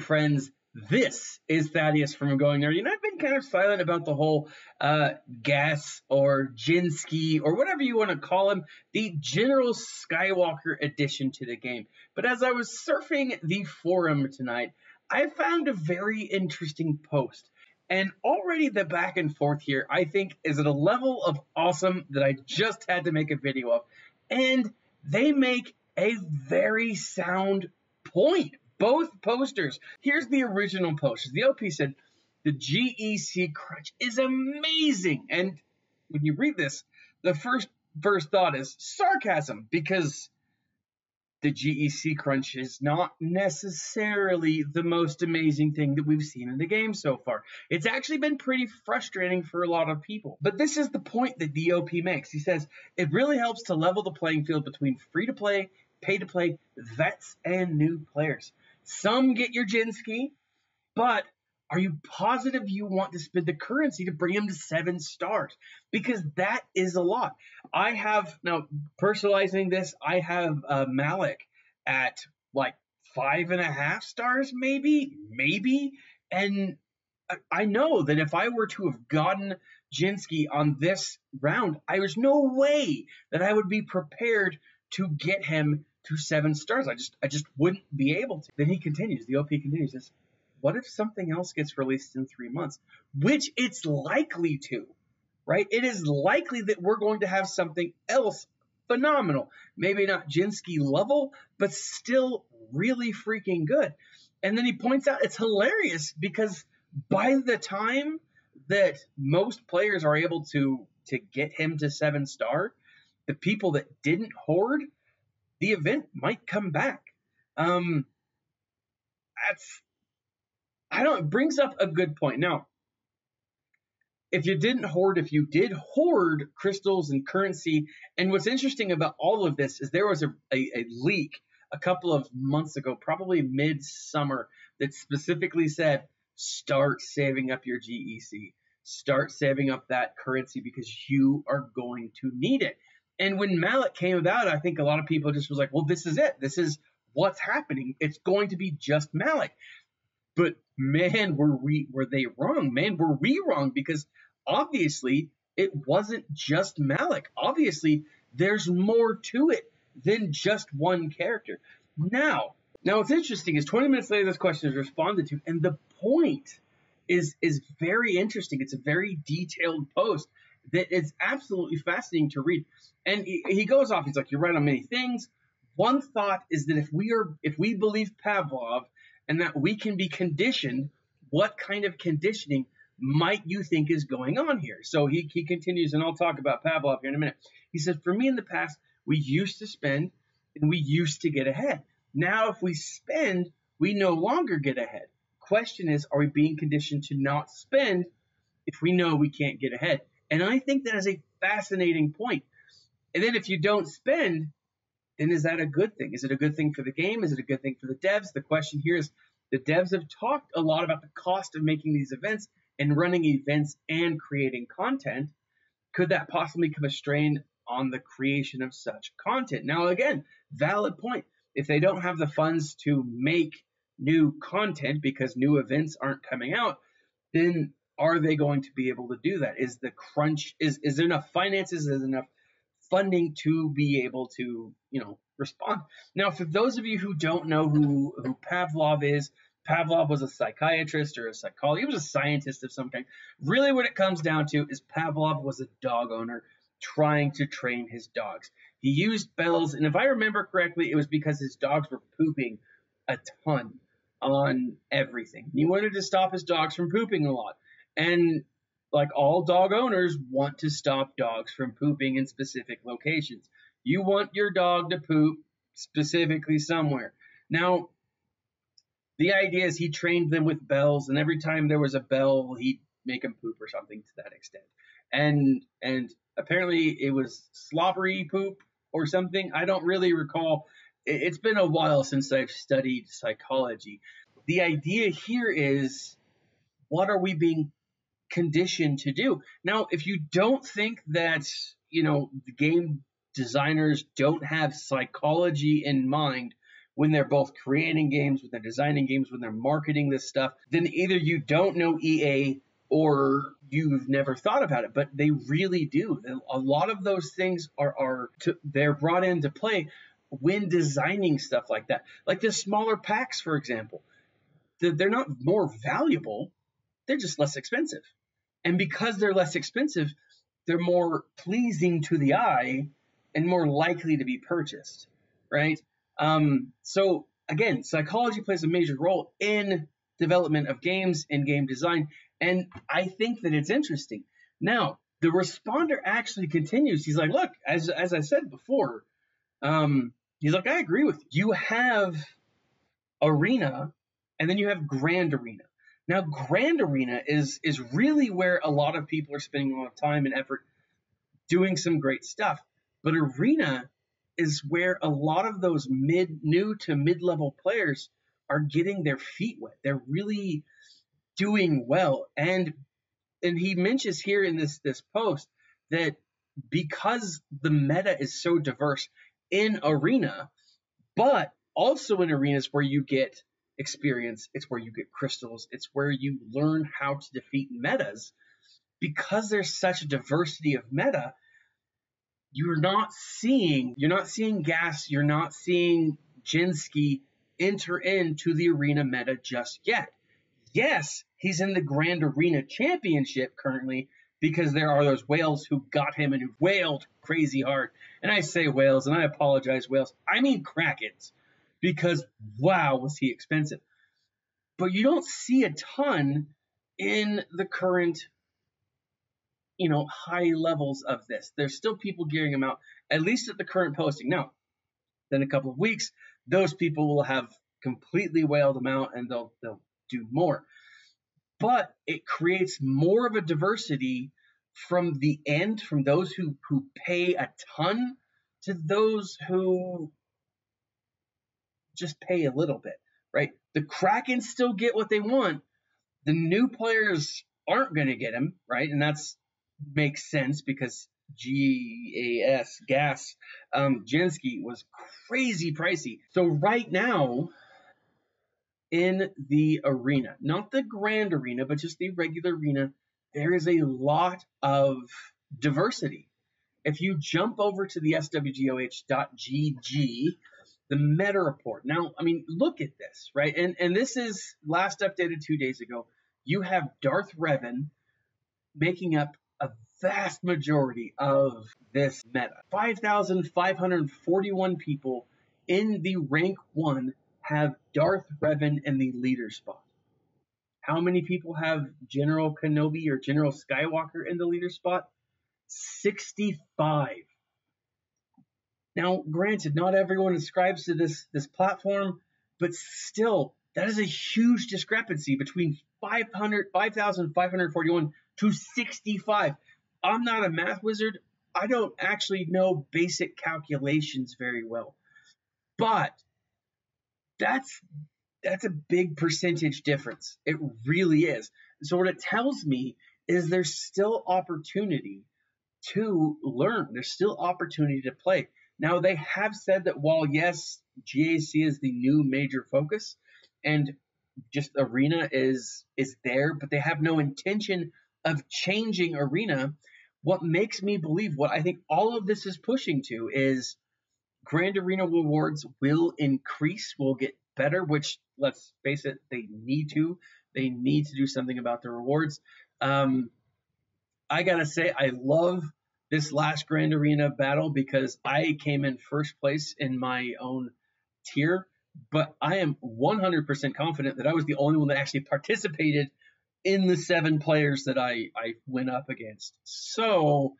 friends. This is Thaddeus from Going Nerdy, and I've been kind of silent about the whole GEC or Gensky or whatever you want to call him, the General Skywalker addition to the game. But as I was surfing the forum tonight, I found a very interesting post. And already the back and forth here, I think, is at a level of awesome that I just had to make a video of. And they make a very sound point. Both posters. Here's the original post. The OP said, the GEC crunch is amazing. And when you read this, the first thought is sarcasm, because the GEC crunch is not necessarily the most amazing thing that we've seen in the game so far. It's actually been pretty frustrating for a lot of people. But this is the point that the OP makes. He says, it really helps to level the playing field between free-to-play, pay-to-play, vets, and new players. Some get your Gensky, but are you positive you want to spend the currency to bring him to 7 stars? Because that is a lot. I have, now personalizing this, I have Malak at like 5.5 stars, maybe. And I know that if I were to have gotten Gensky on this round, there's no way that I would be prepared to get him to 7 stars. I just wouldn't be able to. Then he continues, the OP continues, says, what if something else gets released in 3 months? Which it's likely to, right? It is likely that we're going to have something else phenomenal. Maybe not Gensky level, but still really freaking good. And then he points out it's hilarious because by the time that most players are able to get him to 7 star, the people that didn't hoard, the event might come back. It brings up a good point. Now, if you did hoard crystals and currency, and what's interesting about all of this is there was a leak a couple of months ago, probably mid-summer, that specifically said, start saving up your GEC. Start saving up that currency because you are going to need it. And when Malak came about, I think a lot of people just was like, well, this is it. This is what's happening. It's going to be just Malak. But man, were they wrong? Man, were we wrong? Because obviously it wasn't just Malak. Obviously there's more to it than just one character. Now what's interesting is 20 minutes later this question is responded to, and the point is very interesting. It's a very detailed post that is absolutely fascinating to read. And he goes off, he's like, you're right on many things. One thought is that if we believe Pavlov and that we can be conditioned, what kind of conditioning might you think is going on here? So he continues, and I'll talk about Pavlov here in a minute. He says, for me in the past, we used to spend and we used to get ahead. Now if we spend, we no longer get ahead. Question is, are we being conditioned to not spend if we know we can't get ahead? And I think that is a fascinating point. And then if you don't spend, then is that a good thing? Is it a good thing for the game? Is it a good thing for the devs? The question here is, the devs have talked a lot about the cost of making these events and running events and creating content. Could that possibly come a strain on the creation of such content? Now, again, valid point. If they don't have the funds to make new content because new events aren't coming out, then are they going to be able to do that? Is the crunch, is there enough finances, is there enough funding to be able to, respond? Now, for those of you who don't know who Pavlov is, Pavlov was a psychiatrist or a psychologist. He was a scientist of some kind. Really what it comes down to is Pavlov was a dog owner trying to train his dogs. He used bells, and if I remember correctly, it was because his dogs were pooping a ton on everything. He wanted to stop his dogs from pooping a lot. And like all dog owners want to stop dogs from pooping in specific locations. You want your dog to poop specifically somewhere. Now, the idea is he trained them with bells, and every time there was a bell, he'd make them poop or something to that extent. And apparently it was slobbery poop or something. I don't really recall. It's been a while since I've studied psychology. The idea here is, what are we being conditioned to do? Now, if you don't think that, the game designers don't have psychology in mind when they're both creating games, when they're designing games, when they're marketing this stuff, then either you don't know EA or you've never thought about it, but they really do. A lot of those things they're brought into play when designing stuff like that. Like the smaller packs, for example, they're not more valuable, they're just less expensive. And because they're less expensive, they're more pleasing to the eye and more likely to be purchased, right? So again, psychology plays a major role in development of games and game design, and I think that it's interesting. Now, the responder actually continues. He's like, look, as I said before, he's like, I agree with you. You have Arena, and then you have Grand Arena. Now, Grand Arena is really where a lot of people are spending a lot of time and effort doing some great stuff. But Arena is where a lot of those new to mid-level players are getting their feet wet. They're really doing well. And he mentions here in this post that because the meta is so diverse in Arena, but also in arenas where you get experience, it's where you get crystals, it's where you learn how to defeat metas. Because there's such a diversity of meta, you're not seeing Gas, you're not seeing Gensky enter into the arena meta just yet. Yes, he's in the Grand Arena Championship currently because there are those whales who got him and who whaled crazy hard. And I say whales, and I apologize, whales. I mean Krakens, because wow, was he expensive. But you don't see a ton in the current, high levels of this. There's still people gearing them out, at least at the current posting. Now, then a couple of weeks, those people will have completely whaled them out and they'll do more. But it creates more of a diversity from the end, from those who pay a ton to those who just pay a little bit, right? The Krakens still get what they want. The new players aren't going to get them, right? And that's makes sense because Gas, Gensky was crazy pricey. So right now, in the arena, not the Grand Arena, but just the regular arena, there is a lot of diversity. If you jump over to the SWGOH.GG, the meta report. Now, I mean, look at this, right? And this is last updated 2 days ago. You have Darth Revan making up a vast majority of this meta. 5,541 people in the rank 1 have Darth Revan in the leader spot. How many people have General Kenobi or General Skywalker in the leader spot? 65. Now, granted, not everyone ascribes to this platform, but still, that is a huge discrepancy between 5,541 to 65. I'm not a math wizard. I don't actually know basic calculations very well, but that's a big percentage difference. It really is. So what it tells me is there's still opportunity to learn. There's still opportunity to play. Now, they have said that while, yes, GEC is the new major focus and just Arena is there, but they have no intention of changing Arena. What makes me believe what I think all of this is pushing to is Grand Arena rewards will increase, will get better, which, let's face it, they need to. They need to do something about the rewards. I gotta say, I love this last Grand Arena battle because I came in first place in my own tier, but I am 100% confident that I was the only one that actually participated in the 7 players that I went up against. So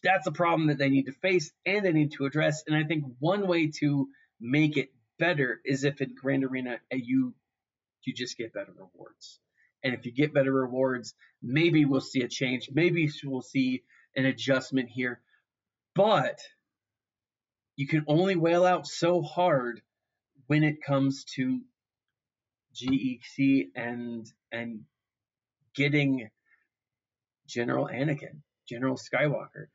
that's a problem that they need to face and they need to address. And I think one way to make it better is if in Grand Arena you just get better rewards. And if you get better rewards, maybe we'll see a change. Maybe we'll see an adjustment here. But you can only whale out so hard when it comes to GEC and getting General Anakin, General Skywalker.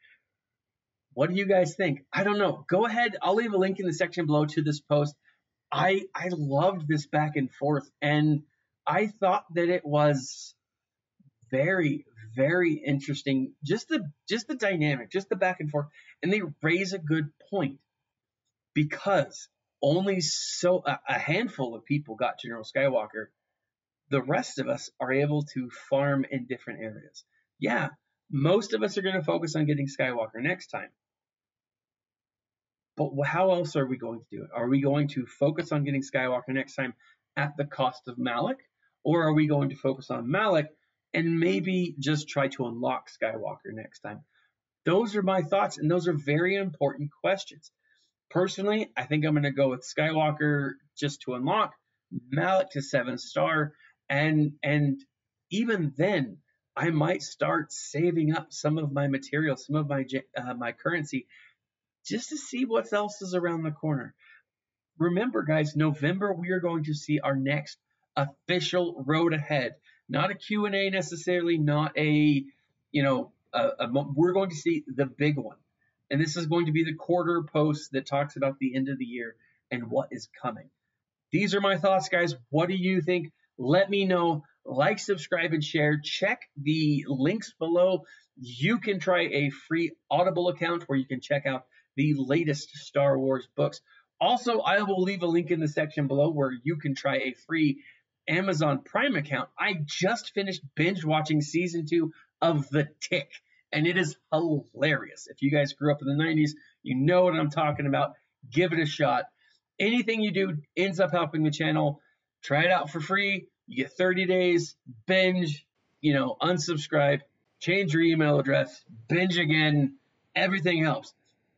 What do you guys think? I don't know. Go ahead. I'll leave a link in the section below to this post. I loved this back and forth, and I thought that it was very, very interesting. Just the dynamic, just the back and forth. And they raise a good point, because only a handful of people got General Skywalker. The rest of us are able to farm in different areas. Yeah, most of us are going to focus on getting Skywalker next time. But how else are we going to do it? Are we going to focus on getting Skywalker next time at the cost of Malak? Or are we going to focus on Malak and maybe just try to unlock Skywalker next time? Those are my thoughts, and those are very important questions. Personally, I think I'm going to go with Skywalker just to unlock, Malak to 7-star, and even then, I might start saving up some of my material, some of my currency, just to see what else is around the corner. Remember, guys, November, we are going to see our next official road ahead. Not a Q&A necessarily, not we're going to see the big one. And this is going to be the quarter post that talks about the end of the year and what is coming. These are my thoughts, guys. What do you think? Let me know. Like, subscribe, and share. Check the links below. You can try a free Audible account where you can check out the latest Star Wars books. Also, I will leave a link in the section below where you can try a free Amazon Prime account. I just finished binge watching season 2 of The Tick, and it is hilarious. If you guys grew up in the 90s, you know what I'm talking about. Give it a shot. Anything you do ends up helping the channel. Try it out for free. You get 30 days, binge, unsubscribe, change your email address, binge again. Everything helps.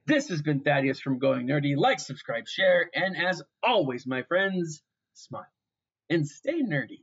This has been Thaddeus from Going Nerdy. Like, subscribe, share, and as always, my friends, smile and stay nerdy.